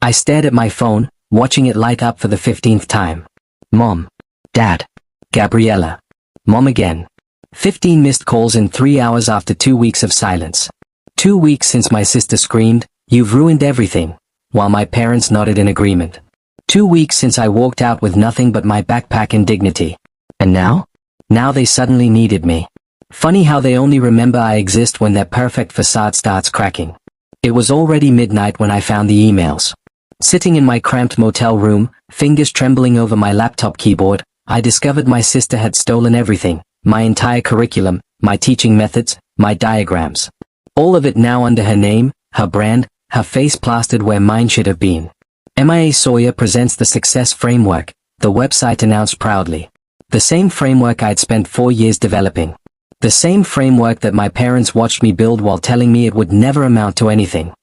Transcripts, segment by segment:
I stared at my phone, watching it light up for the 15th time. Mom. Dad. Gabriella. Mom again. 15 missed calls in 3 hours after 2 weeks of silence. 2 weeks since my sister screamed, "You've ruined everything," while my parents nodded in agreement. 2 weeks since I walked out with nothing but my backpack and dignity. And now? Now they suddenly needed me. Funny how they only remember I exist when their perfect facade starts cracking. It was already midnight when I found the emails. Sitting in my cramped motel room, fingers trembling over my laptop keyboard, I discovered my sister had stolen everything, my entire curriculum, my teaching methods, my diagrams. All of it now under her name, her brand, her face plastered where mine should have been. MIA Sawyer presents the Success Framework, the website announced proudly. The same framework I'd spent 4 years developing. The same framework that my parents watched me build while telling me it would never amount to anything.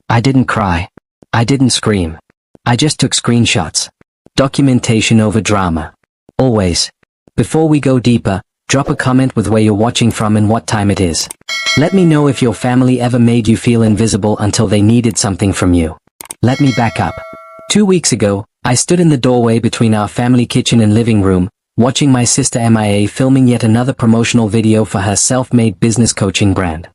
I didn't cry. I didn't scream. I just took screenshots. Documentation over drama. Always. Before we go deeper, drop a comment with where you're watching from and what time it is. Let me know if your family ever made you feel invisible until they needed something from you. Let me back up. 2 weeks ago, I stood in the doorway between our family kitchen and living room, watching my sister MIA filming yet another promotional video for her self-made business coaching brand.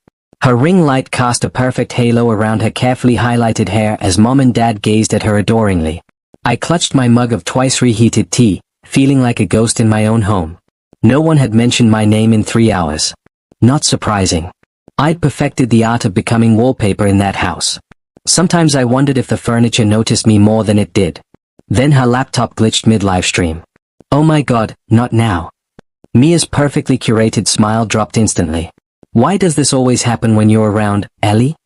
Her ring light cast a perfect halo around her carefully highlighted hair as Mom and Dad gazed at her adoringly. I clutched my mug of twice reheated tea, feeling like a ghost in my own home. No one had mentioned my name in 3 hours. Not surprising. I'd perfected the art of becoming wallpaper in that house. Sometimes I wondered if the furniture noticed me more than it did. Then her laptop glitched mid-livestream. Oh my god, not now. Mia's perfectly curated smile dropped instantly. Why does this always happen when you're around, Ellie?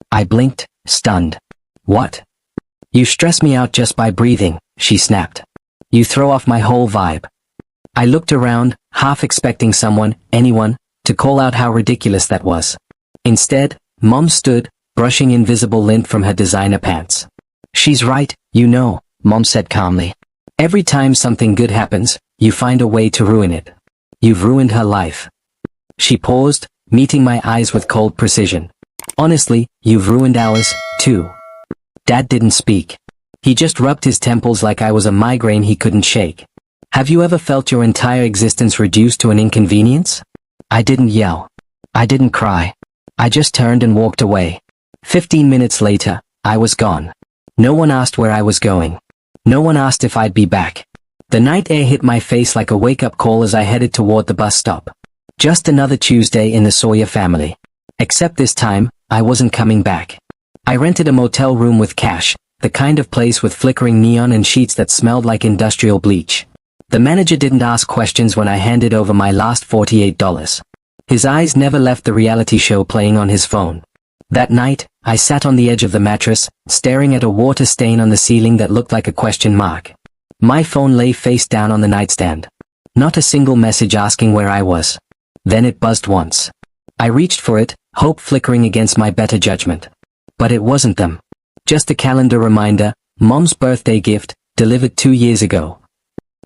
I blinked, stunned. What? You stress me out just by breathing, she snapped. You throw off my whole vibe. I looked around, half expecting someone, anyone, to call out how ridiculous that was. Instead, Mom stood, brushing invisible lint from her designer pants. She's right, you know, Mom said calmly. Every time something good happens, you find a way to ruin it. You've ruined her life. She paused, meeting my eyes with cold precision. Honestly, you've ruined ours, too. Dad didn't speak. He just rubbed his temples like I was a migraine he couldn't shake. Have you ever felt your entire existence reduced to an inconvenience? I didn't yell. I didn't cry. I just turned and walked away. 15 minutes later, I was gone. No one asked where I was going. No one asked if I'd be back. The night air hit my face like a wake-up call as I headed toward the bus stop. Just another Tuesday in the Sawyer family. Except this time, I wasn't coming back. I rented a motel room with cash, the kind of place with flickering neon and sheets that smelled like industrial bleach. The manager didn't ask questions when I handed over my last $48. His eyes never left the reality show playing on his phone. That night, I sat on the edge of the mattress, staring at a water stain on the ceiling that looked like a question mark. My phone lay face down on the nightstand. Not a single message asking where I was. Then it buzzed once. I reached for it, hope flickering against my better judgment. But it wasn't them. Just a calendar reminder, Mom's birthday gift, delivered 2 years ago.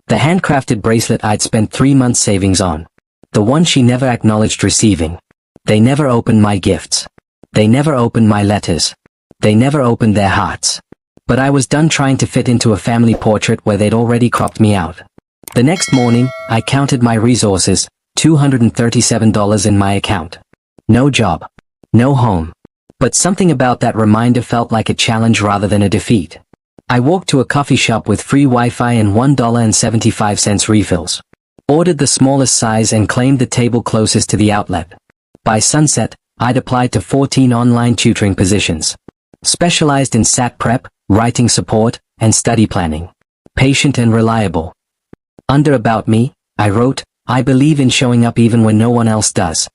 The handcrafted bracelet I'd spent 3 months savings on. The one she never acknowledged receiving. They never opened my gifts. They never opened my letters. They never opened their hearts. But I was done trying to fit into a family portrait where they'd already cropped me out. The next morning, I counted my resources, $237 in my account. No job. No home. But something about that reminder felt like a challenge rather than a defeat. I walked to a coffee shop with free Wi-Fi and $1.75 refills. Ordered the smallest size and claimed the table closest to the outlet. By sunset, I'd applied to 14 online tutoring positions. Specialized in SAT prep, writing support, and study planning. Patient and reliable. Under About Me, I wrote, I believe in showing up even when no one else does.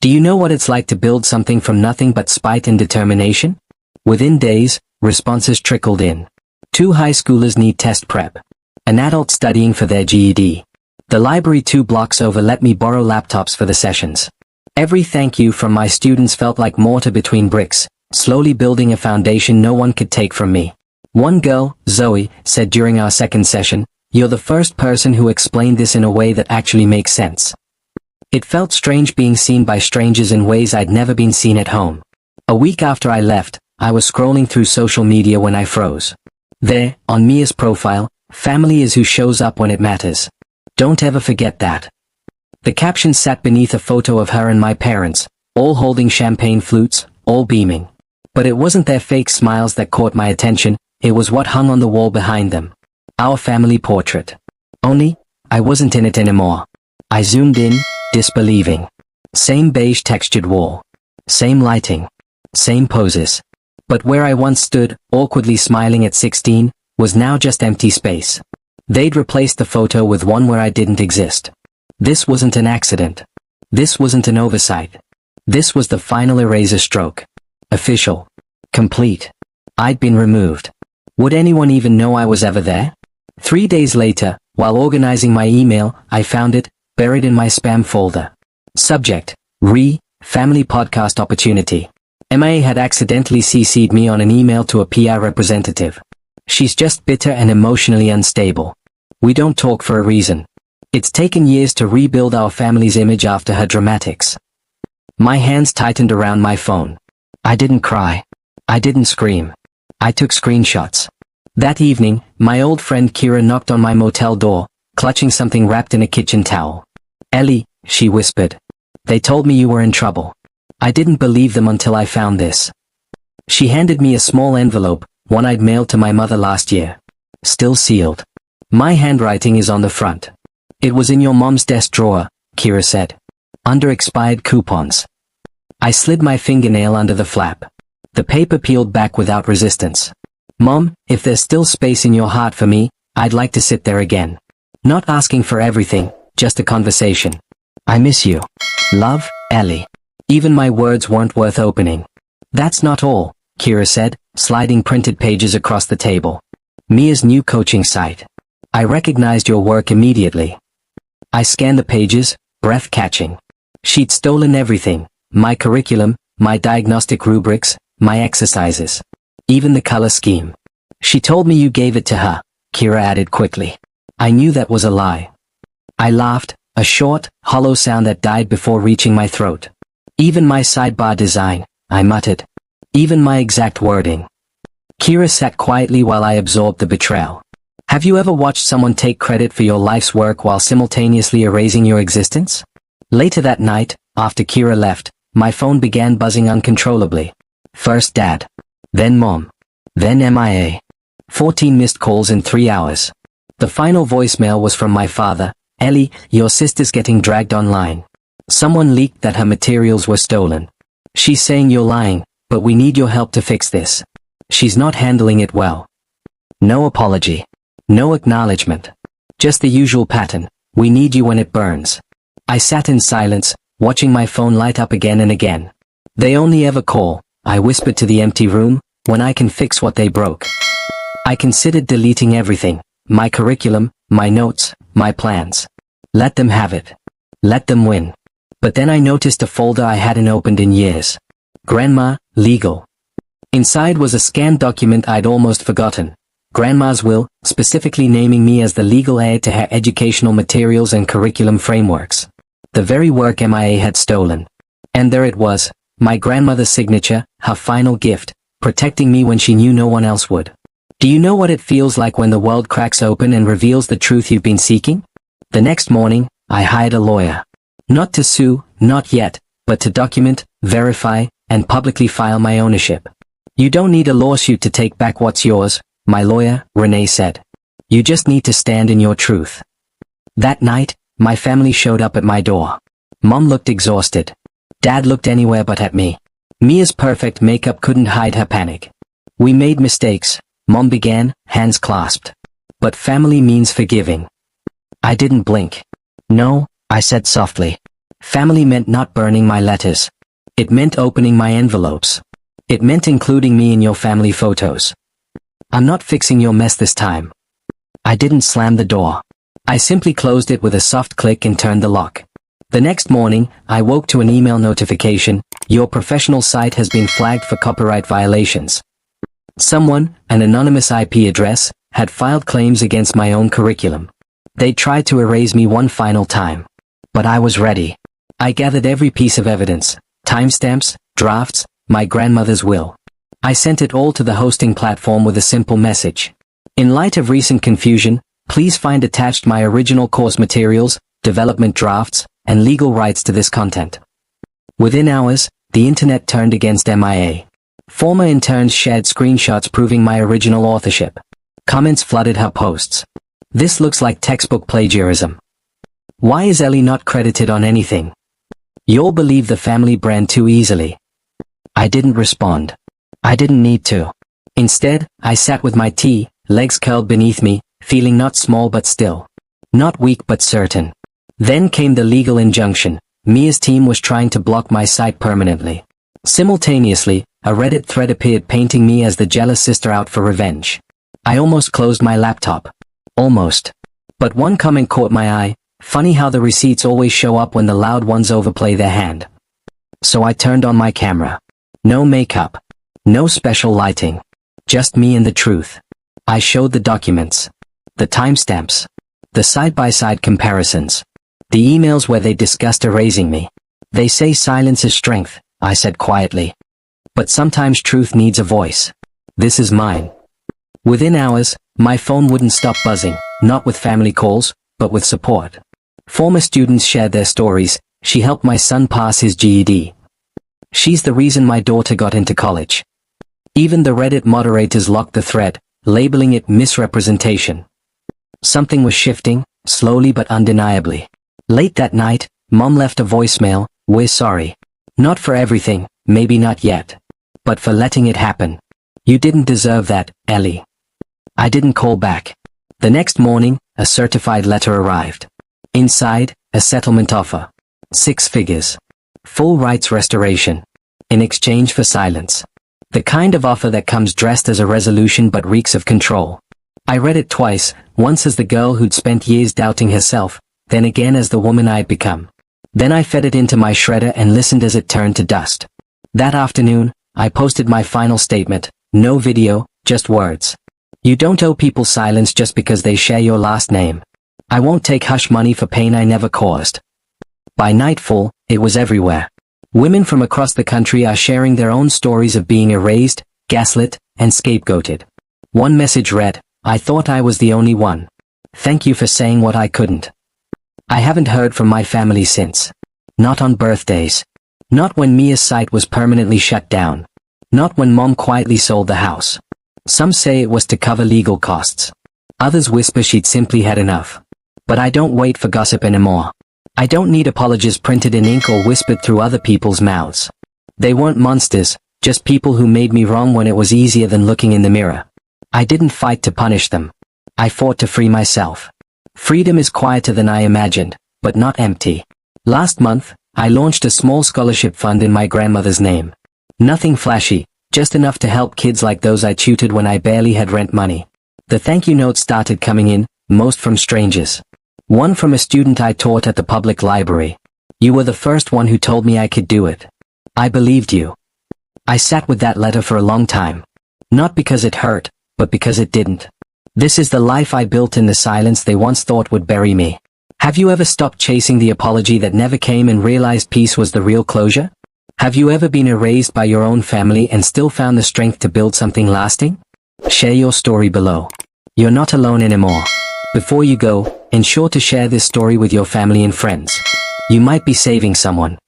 Do you know what it's like to build something from nothing but spite and determination? Within days, responses trickled in. 2 high schoolers need test prep. An adult studying for their GED. The library 2 blocks over let me borrow laptops for the sessions. Every thank you from my students felt like mortar between bricks, slowly building a foundation no one could take from me. One girl, Zoe, said during our second session, "You're the first person who explained this in a way that actually makes sense." It felt strange being seen by strangers in ways I'd never been seen at home. A week after I left, I was scrolling through social media when I froze. There, on Mia's profile, family is who shows up when it matters. Don't ever forget that. The caption sat beneath a photo of her and my parents, all holding champagne flutes, all beaming. But it wasn't their fake smiles that caught my attention, it was what hung on the wall behind them. Our family portrait. Only, I wasn't in it anymore. I zoomed in, disbelieving. Same beige textured wall. Same lighting. Same poses. But where I once stood, awkwardly smiling at 16, was now just empty space. They'd replaced the photo with one where I didn't exist. This wasn't an accident. This wasn't an oversight. This was the final eraser stroke. Official. Complete. I'd been removed. Would anyone even know I was ever there? 3 days later, while organizing my email, I found it, buried in my spam folder. Subject: Family Podcast Opportunity. MIA had accidentally CC'd me on an email to a PR representative. She's just bitter and emotionally unstable. We don't talk for a reason. It's taken years to rebuild our family's image after her dramatics. My hands tightened around my phone. I didn't cry. I didn't scream. I took screenshots. That evening, my old friend Kira knocked on my motel door, clutching something wrapped in a kitchen towel. "Ellie," she whispered. "They told me you were in trouble." I didn't believe them until I found this. She handed me a small envelope, one I'd mailed to my mother last year. Still sealed. My handwriting is on the front. "It was in your mom's desk drawer," Kira said. "Under expired coupons." I slid my fingernail under the flap. The paper peeled back without resistance. "Mom, if there's still space in your heart for me, I'd like to sit there again. Not asking for everything, just a conversation. I miss you. Love, Ellie." Even my words weren't worth opening. "That's not all," Kira said, sliding printed pages across the table. "Mia's new coaching site. I recognized your work immediately." I scanned the pages, breath-catching. She'd stolen everything. My curriculum, my diagnostic rubrics, my exercises. Even the color scheme. "She told me you gave it to her," Kira added quickly. I knew that was a lie. I laughed, a short, hollow sound that died before reaching my throat. "Even my sidebar design," I muttered. "Even my exact wording." Kira sat quietly while I absorbed the betrayal. Have you ever watched someone take credit for your life's work while simultaneously erasing your existence? Later that night, after Kira left, my phone began buzzing uncontrollably. First Dad. Then Mom. Then MIA. 14 missed calls in 3 hours. The final voicemail was from my father. "Ellie, your sister's getting dragged online. Someone leaked that her materials were stolen. She's saying you're lying, but we need your help to fix this. She's not handling it well." No apology. No acknowledgement. Just the usual pattern. "We need you when it burns." I sat in silence, watching my phone light up again and again. "They only ever call," I whispered to the empty room, "when I can fix what they broke." I considered deleting everything. My curriculum, my notes, my plans. Let them have it. Let them win. But then I noticed a folder I hadn't opened in years. Grandma, Legal. Inside was a scanned document I'd almost forgotten. Grandma's will, specifically naming me as the legal heir to her educational materials and curriculum frameworks. The very work MIA had stolen. And there it was, my grandmother's signature, her final gift, protecting me when she knew no one else would. Do you know what it feels like when the world cracks open and reveals the truth you've been seeking? The next morning, I hired a lawyer. Not to sue, not yet, but to document, verify, and publicly file my ownership. "You don't need a lawsuit to take back what's yours," my lawyer, Renee, said. "You just need to stand in your truth." That night, my family showed up at my door. Mom looked exhausted. Dad looked anywhere but at me. Mia's perfect makeup couldn't hide her panic. "We made mistakes," Mom began, hands clasped. "But family means forgiving." I didn't blink. "No," I said softly. "Family meant not burning my letters. It meant opening my envelopes. It meant including me in your family photos. I'm not fixing your mess this time." I didn't slam the door. I simply closed it with a soft click and turned the lock. The next morning, I woke to an email notification: "Your professional site has been flagged for copyright violations." Someone, an anonymous IP address, had filed claims against my own curriculum. They tried to erase me one final time. But I was ready. I gathered every piece of evidence: timestamps, drafts, my grandmother's will. I sent it all to the hosting platform with a simple message. In light of recent confusion, please find attached my original course materials, development drafts, and legal rights to this content. Within hours, the internet turned against MIA. Former interns shared screenshots proving my original authorship. Comments flooded her posts. This looks like textbook plagiarism. Why is Ellie not credited on anything? You'll believe the family brand too easily. I didn't respond. I didn't need to. Instead, I sat with my tea, legs curled beneath me, feeling not small but still. Not weak but certain. Then came the legal injunction. Mia's team was trying to block my site permanently. Simultaneously, a Reddit thread appeared painting me as the jealous sister out for revenge. I almost closed my laptop. Almost. But one comment caught my eye. Funny how the receipts always show up when the loud ones overplay their hand. So I turned on my camera. No makeup. No special lighting. Just me and the truth. I showed the documents. The timestamps. The side-by-side comparisons. The emails where they discussed erasing me. They say silence is strength, I said quietly. But sometimes truth needs a voice. This is mine. Within hours, my phone wouldn't stop buzzing, not with family calls, but with support. Former students shared their stories. She helped my son pass his GED. She's the reason my daughter got into college. Even the Reddit moderators locked the thread, labeling it misrepresentation. Something was shifting, slowly but undeniably. Late that night, Mom left a voicemail. We're sorry. Not for everything, maybe not yet. But for letting it happen. You didn't deserve that, Ellie. I didn't call back. The next morning, a certified letter arrived. Inside, a settlement offer. 6 figures. Full rights restoration. In exchange for silence. The kind of offer that comes dressed as a resolution but reeks of control. I read it twice, once as the girl who'd spent years doubting herself, then again as the woman I'd become. Then I fed it into my shredder and listened as it turned to dust. That afternoon, I posted my final statement. No video, just words. You don't owe people silence just because they share your last name. I won't take hush money for pain I never caused. By nightfall, it was everywhere. Women from across the country are sharing their own stories of being erased, gaslit, and scapegoated. One message read, I thought I was the only one. Thank you for saying what I couldn't. I haven't heard from my family since. Not on birthdays. Not when Mia's site was permanently shut down. Not when Mom quietly sold the house. Some say it was to cover legal costs. Others whisper she'd simply had enough. But I don't wait for gossip anymore. I don't need apologies printed in ink or whispered through other people's mouths. They weren't monsters, just people who made me wrong when it was easier than looking in the mirror. I didn't fight to punish them. I fought to free myself. Freedom is quieter than I imagined, but not empty. Last month, I launched a small scholarship fund in my grandmother's name. Nothing flashy, just enough to help kids like those I tutored when I barely had rent money. The thank you notes started coming in, most from strangers. One from a student I taught at the public library. You were the first one who told me I could do it. I believed you. I sat with that letter for a long time. Not because it hurt, but because it didn't. This is the life I built in the silence they once thought would bury me. Have you ever stopped chasing the apology that never came and realized peace was the real closure? Have you ever been erased by your own family and still found the strength to build something lasting? Share your story below. You're not alone anymore. Before you go, ensure to share this story with your family and friends. You might be saving someone.